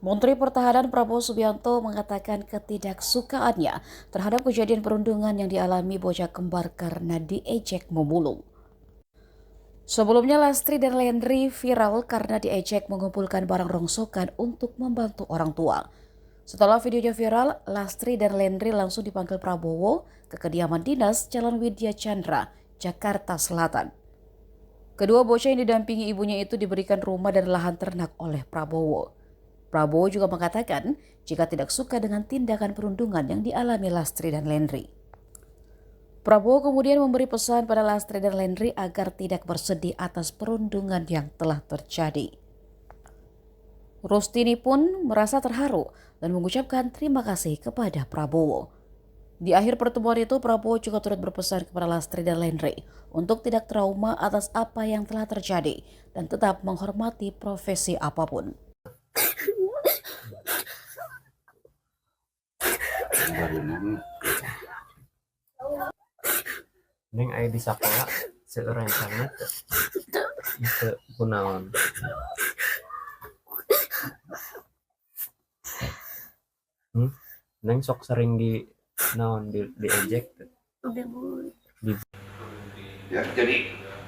Menteri Pertahanan Prabowo Subianto mengatakan ketidaksukaannya terhadap kejadian perundungan yang dialami bocah kembar karena diejek memulung. Sebelumnya Lastri dan Lendri viral karena diejek mengumpulkan barang rongsokan untuk membantu orang tua. Setelah videonya viral, Lastri dan Lendri langsung dipanggil Prabowo ke kediaman dinas Jalan Widya Chandra, Jakarta Selatan. Kedua bocah yang didampingi ibunya itu diberikan rumah dan lahan ternak oleh Prabowo. Prabowo juga mengatakan jika tidak suka dengan tindakan perundungan yang dialami Lastri dan Lendri. Prabowo kemudian memberi pesan pada Lastri dan Lendri agar tidak bersedih atas perundungan yang telah terjadi. Rustini pun merasa terharu dan mengucapkan terima kasih kepada Prabowo. Di akhir pertemuan itu, Prabowo juga turut berpesan kepada Lastri dan Lendri untuk tidak trauma atas apa yang telah terjadi dan tetap menghormati profesi apapun. Neng aya di sakola seureun sangat itu kunaon. Neng sok sering di naon diejek. Ya, jadi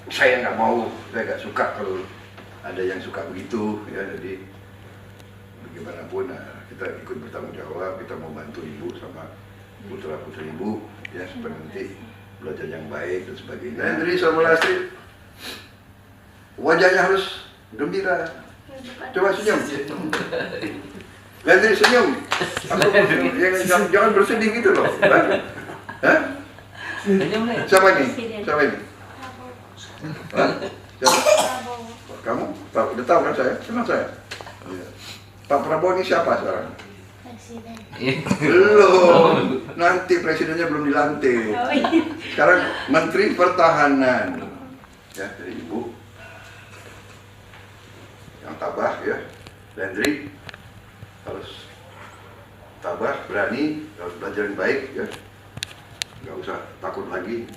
saya nggak suka kalau ada yang suka begitu ya. Jadi bagaimanapun kita ikut bertanggung jawab, kita mau bantu ibu sama putra putri ibu ya, supaya nanti belajar yang baik dan sebagainya. Lendri sama Lastri wajahnya harus gembira, coba senyum. Lendri senyum, jangan bersedih gitu loh. Hah? Siapa ini? Siapa ini? Hah? Siapa? Kamu? Udah tahu kan saya? Kenal saya? Ya. Pak Prabowo ini siapa sekarang? Presiden. Belum. Nanti presidennya belum dilantik. Sekarang Menteri Pertahanan. Ya, dari Ibu. Yang tabah ya. Lendri harus tabah, berani, harus belajar yang baik ya. Nggak usah takut lagi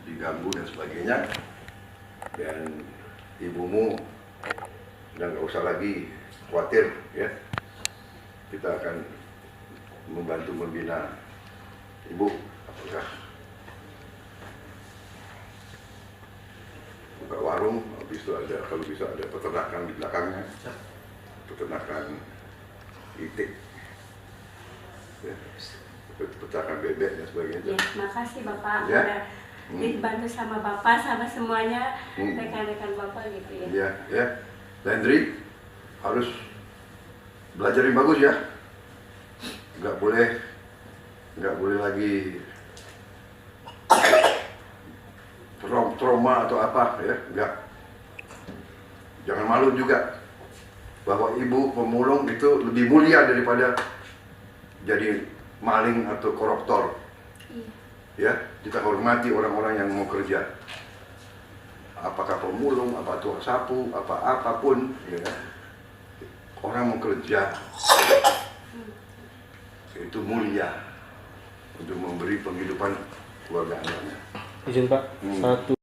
diganggu dan sebagainya. Dan ibumu dan nggak usah lagi khawatir ya, kita akan membantu membina ibu, apakah buka warung, habis itu ada, kalau bisa ada peternakan di belakangnya, peternakan itik ya, peternakan bebek dan sebagainya. Ya, makasih Bapak ya. Udah dibantu sama Bapak sama semuanya rekan-rekan Bapak gitu ya. Ya, ya. Lendri harus belajar yang bagus ya, nggak boleh lagi trauma atau apa ya, nggak. Jangan malu juga bahwa ibu pemulung itu lebih mulia daripada jadi maling atau koruptor. Ya, kita hormati orang-orang yang mau kerja, apakah pemulung, apa tukang sapu, apapun ya. Orang mau kerja itu mulia untuk memberi penghidupan keluarga anaknya. Izin Pak, satu.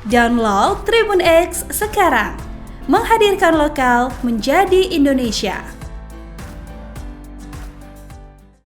Download Tribun X sekarang, menghadirkan lokal menjadi Indonesia.